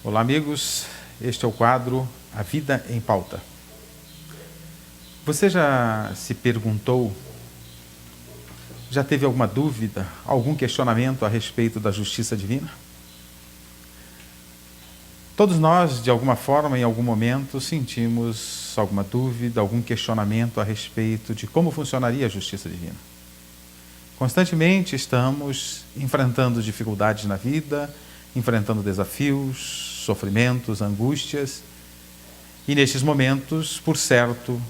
Olá, amigos. Este é o quadro A Vida em Pauta. Você já se perguntou, já teve alguma dúvida, algum questionamento a respeito da justiça divina? Todos nós, de alguma forma, em algum momento, sentimos alguma dúvida, algum questionamento a respeito de como funcionaria a justiça divina. Constantemente estamos enfrentando dificuldades na vida, enfrentando desafios, sofrimentos, angústias, e nestes momentos, por certo,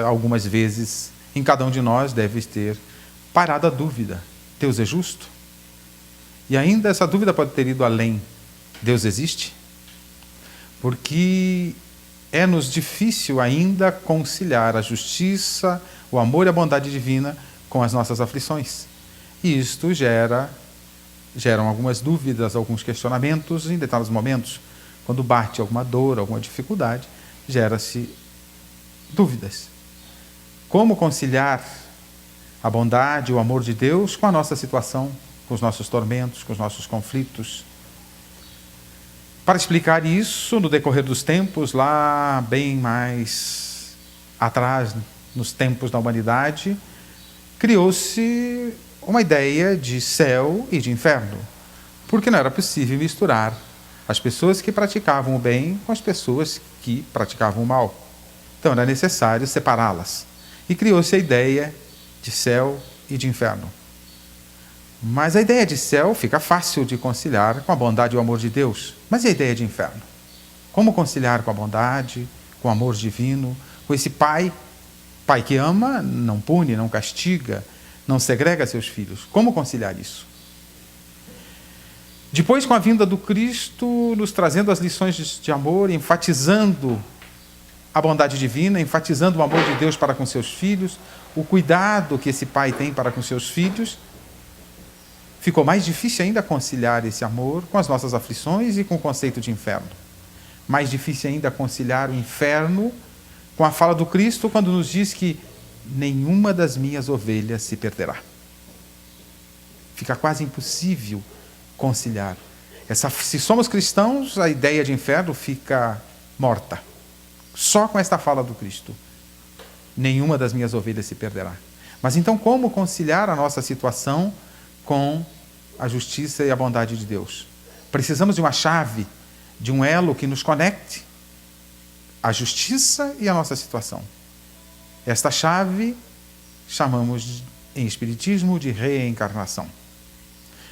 algumas vezes, em cada um de nós deve ter parado a dúvida: Deus é justo? E ainda essa dúvida pode ter ido além: Deus existe? Porque é-nos difícil ainda conciliar a justiça, o amor e a bondade divina com as nossas aflições. E isto geram algumas dúvidas, alguns questionamentos em determinados momentos. Quando bate alguma dor, alguma dificuldade, gera-se dúvidas. Como conciliar a bondade, o amor de Deus com a nossa situação, com os nossos tormentos, com os nossos conflitos? Para explicar isso, no decorrer dos tempos, lá bem mais atrás, nos tempos da humanidade, criou-se uma ideia de céu e de inferno, porque não era possível misturar as pessoas que praticavam o bem com as pessoas que praticavam o mal. Então era necessário separá-las. E criou-se a ideia de céu e de inferno. Mas a ideia de céu fica fácil de conciliar com a bondade e o amor de Deus. Mas e a ideia de inferno? Como conciliar com a bondade, com o amor divino, com esse pai que ama, não pune, não castiga, não segrega seus filhos? Como conciliar isso? Depois, com a vinda do Cristo, nos trazendo as lições de amor, enfatizando a bondade divina, enfatizando o amor de Deus para com seus filhos, o cuidado que esse pai tem para com seus filhos, ficou mais difícil ainda conciliar esse amor com as nossas aflições e com o conceito de inferno. Mais difícil ainda conciliar o inferno com a fala do Cristo quando nos diz que nenhuma das minhas ovelhas se perderá. Fica quase impossível conciliar. Se somos cristãos, a ideia de inferno fica morta. Só com esta fala do Cristo. Nenhuma das minhas ovelhas se perderá. Mas então como conciliar a nossa situação com a justiça e a bondade de Deus? Precisamos de uma chave, de um elo que nos conecte a justiça e a nossa situação. Esta chave chamamos em Espiritismo de reencarnação.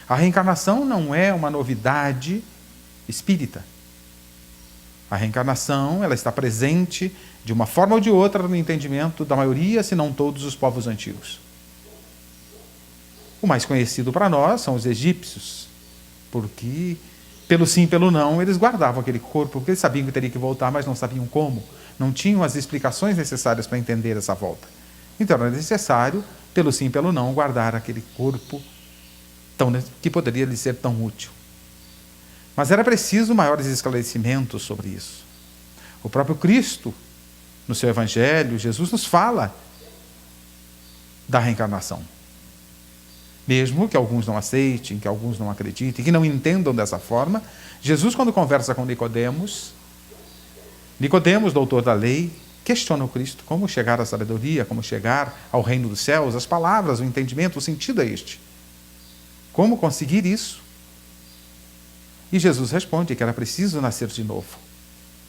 A reencarnação não é uma novidade espírita. A reencarnação, ela está presente de uma forma ou de outra no entendimento da maioria, se não todos os povos antigos. O mais conhecido para nós são os egípcios, porque pelo sim e pelo não, eles guardavam aquele corpo, porque eles sabiam que teria que voltar, mas não sabiam como. Não tinham as explicações necessárias para entender essa volta. Então era necessário, pelo sim e pelo não, guardar aquele corpo que poderia lhe ser tão útil. Mas era preciso maiores esclarecimentos sobre isso. O próprio Cristo, no seu Evangelho, Jesus nos fala da reencarnação. Mesmo que alguns não aceitem, que alguns não acreditem, que não entendam dessa forma, Jesus, quando conversa com Nicodemos, doutor da lei, questiona o Cristo: como chegar à sabedoria, como chegar ao reino dos céus, as palavras, o entendimento, o sentido é este. Como conseguir isso? E Jesus responde que era preciso nascer de novo.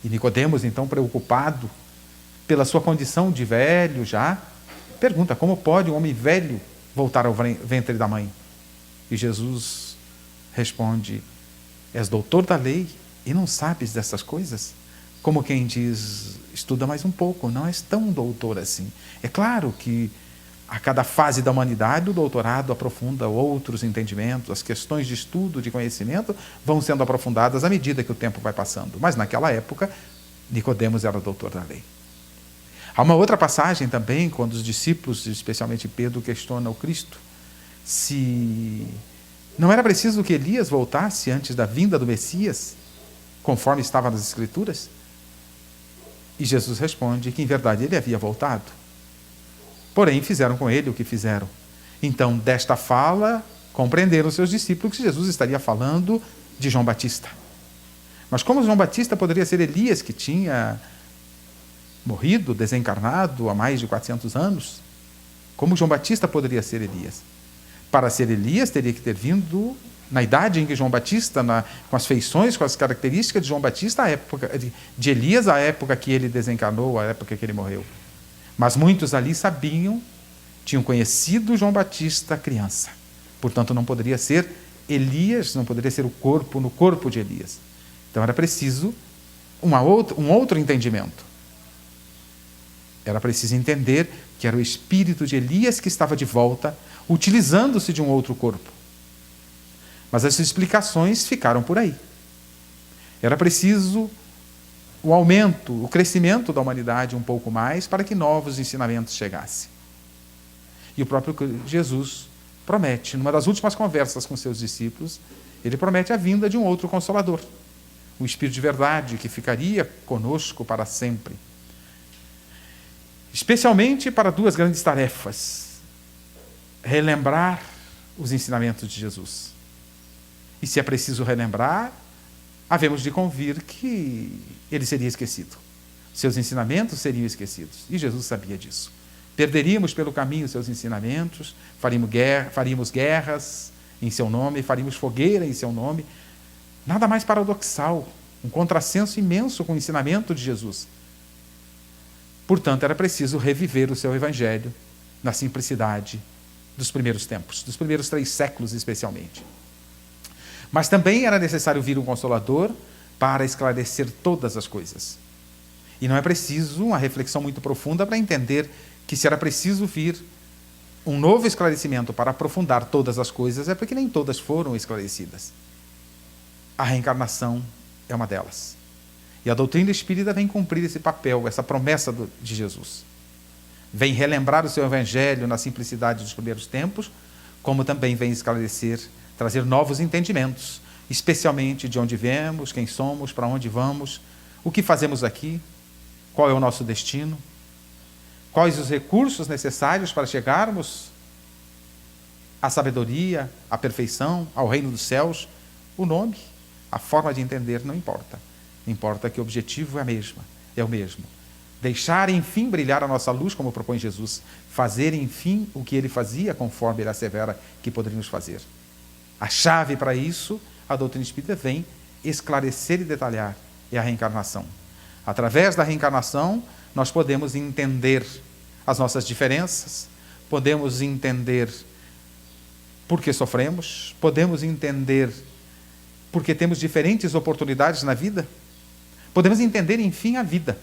E Nicodemos, então, preocupado pela sua condição de velho já, pergunta: como pode um homem velho voltar ao ventre da mãe? E Jesus responde: és doutor da lei e não sabes dessas coisas? Como quem diz: estuda mais um pouco, não és tão doutor assim. É claro que a cada fase da humanidade o doutorado aprofunda outros entendimentos, as questões de estudo, de conhecimento vão sendo aprofundadas à medida que o tempo vai passando. Mas naquela época, Nicodemos era doutor da lei. Há uma outra passagem também, quando os discípulos, especialmente Pedro, questionam o Cristo, se não era preciso que Elias voltasse antes da vinda do Messias, conforme estava nas Escrituras? E Jesus responde que, em verdade, ele havia voltado. Porém, fizeram com ele o que fizeram. Então, desta fala, compreenderam seus discípulos que Jesus estaria falando de João Batista. Mas como João Batista poderia ser Elias, que tinha morrido, desencarnado há mais de 400 anos? Como João Batista poderia ser Elias? Para ser Elias, teria que ter vindo na idade em que João Batista, com as feições, com as características de João Batista, a época de Elias, a época que ele desencarnou, a época que ele morreu. Mas muitos ali sabiam, tinham conhecido João Batista criança. Portanto, não poderia ser Elias, não poderia ser o corpo no corpo de Elias. Então era preciso um outro entendimento. Era preciso entender que era o espírito de Elias que estava de volta, utilizando-se de um outro corpo. Mas as explicações ficaram por aí. Era preciso o aumento, o crescimento da humanidade um pouco mais para que novos ensinamentos chegassem. E o próprio Jesus promete, numa das últimas conversas com seus discípulos, ele promete a vinda de um outro Consolador, um Espírito de verdade que ficaria conosco para sempre. Especialmente para duas grandes tarefas: relembrar os ensinamentos de Jesus. E se é preciso relembrar, havemos de convir que ele seria esquecido. Seus ensinamentos seriam esquecidos. E Jesus sabia disso. Perderíamos pelo caminho seus ensinamentos, faríamos guerras em seu nome, faríamos fogueira em seu nome. Nada mais paradoxal, um contrassenso imenso com o ensinamento de Jesus. Portanto, era preciso reviver o seu evangelho na simplicidade dos primeiros tempos, dos primeiros 3 séculos especialmente. Mas também era necessário vir um Consolador para esclarecer todas as coisas. E não é preciso uma reflexão muito profunda para entender que se era preciso vir um novo esclarecimento para aprofundar todas as coisas, é porque nem todas foram esclarecidas. A reencarnação é uma delas. E a doutrina espírita vem cumprir esse papel, essa promessa de Jesus. Vem relembrar o seu evangelho na simplicidade dos primeiros tempos, como também vem esclarecer, trazer novos entendimentos, especialmente de onde viemos, quem somos, para onde vamos, o que fazemos aqui, qual é o nosso destino, quais os recursos necessários para chegarmos à sabedoria, à perfeição, ao reino dos céus. O nome, a forma de entender não importa. Importa que o objetivo é o mesmo. Deixar, enfim, brilhar a nossa luz, como propõe Jesus. Fazer, enfim, o que ele fazia, conforme ele assevera que poderíamos fazer. A chave para isso, a doutrina espírita vem esclarecer e detalhar, é a reencarnação. Através da reencarnação, nós podemos entender as nossas diferenças, podemos entender por que sofremos, podemos entender por que temos diferentes oportunidades na vida, podemos entender, enfim, a vida.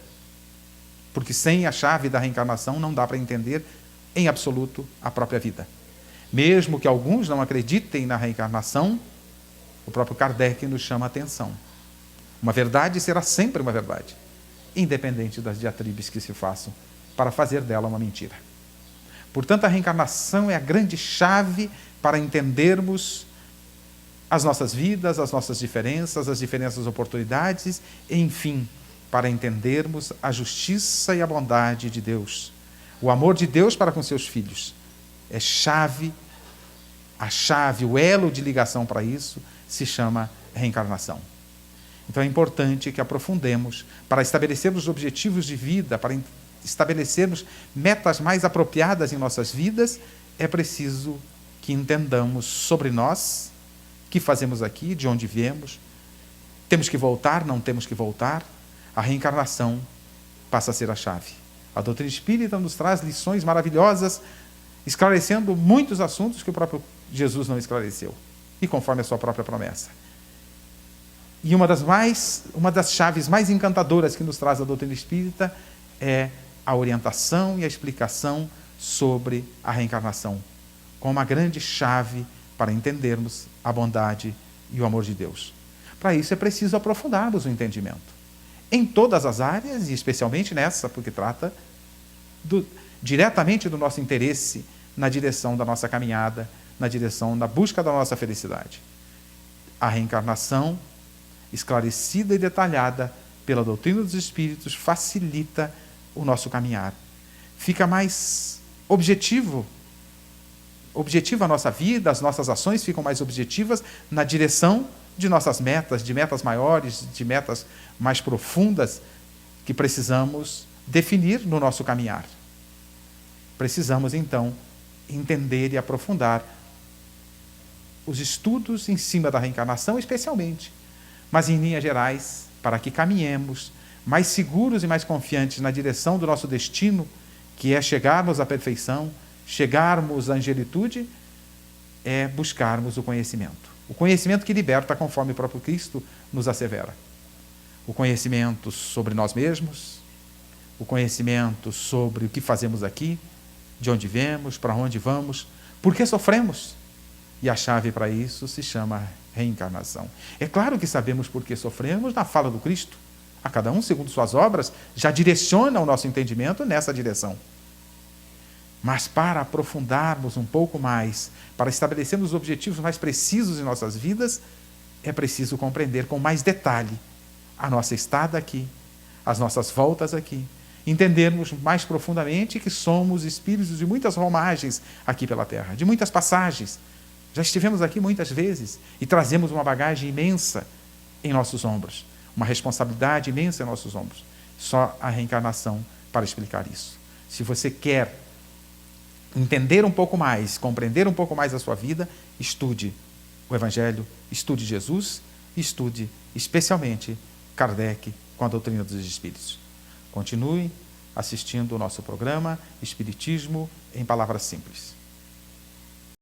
Porque sem a chave da reencarnação não dá para entender, em absoluto, a própria vida. Mesmo que alguns não acreditem na reencarnação, o próprio Kardec nos chama a atenção. Uma verdade será sempre uma verdade, independente das diatribes que se façam para fazer dela uma mentira. Portanto, a reencarnação é a grande chave para entendermos as nossas vidas, as nossas diferenças, as diferentes oportunidades, e, enfim, para entendermos a justiça e a bondade de Deus. O amor de Deus para com seus filhos é a chave, o elo de ligação para isso se chama reencarnação. Então é importante que aprofundemos para estabelecermos objetivos de vida, para estabelecermos metas mais apropriadas em nossas vidas. É preciso que entendamos sobre nós, o que fazemos aqui, de onde viemos, temos que voltar, não temos que voltar. A reencarnação passa a ser a chave. A doutrina espírita nos traz lições maravilhosas, esclarecendo muitos assuntos que o próprio Jesus não esclareceu, e conforme a sua própria promessa. E uma das chaves mais encantadoras que nos traz a doutrina espírita é a orientação e a explicação sobre a reencarnação, como uma grande chave para entendermos a bondade e o amor de Deus. Para isso é preciso aprofundarmos o entendimento, em todas as áreas, e especialmente nessa, porque trata diretamente do nosso interesse na direção da nossa caminhada, na direção da busca da nossa felicidade. A reencarnação, esclarecida e detalhada pela doutrina dos Espíritos, facilita o nosso caminhar. Fica mais objetiva a nossa vida, as nossas ações ficam mais objetivas na direção de nossas metas, de metas maiores, de metas mais profundas que precisamos definir no nosso caminhar. Precisamos, então, entender e aprofundar os estudos em cima da reencarnação, especialmente, mas em linhas gerais, para que caminhemos mais seguros e mais confiantes na direção do nosso destino, que é chegarmos à perfeição, chegarmos à angelitude, é buscarmos o conhecimento. O conhecimento que liberta, conforme o próprio Cristo nos assevera. O conhecimento sobre nós mesmos, o conhecimento sobre o que fazemos aqui, de onde viemos, para onde vamos, por que sofremos. E a chave para isso se chama reencarnação. É claro que sabemos por que sofremos na fala do Cristo. A cada um, segundo suas obras, já direciona o nosso entendimento nessa direção. Mas para aprofundarmos um pouco mais, para estabelecermos objetivos mais precisos em nossas vidas, é preciso compreender com mais detalhe a nossa estada aqui, as nossas voltas aqui, entendermos mais profundamente que somos espíritos de muitas romagens aqui pela Terra, de muitas passagens. Já estivemos aqui muitas vezes e trazemos uma bagagem imensa em nossos ombros, uma responsabilidade imensa em nossos ombros. Só a reencarnação para explicar isso. Se você quer entender um pouco mais, compreender um pouco mais a sua vida, estude o Evangelho, estude Jesus, estude especialmente Kardec com a doutrina dos Espíritos. Continue assistindo o nosso programa Espiritismo em Palavras Simples.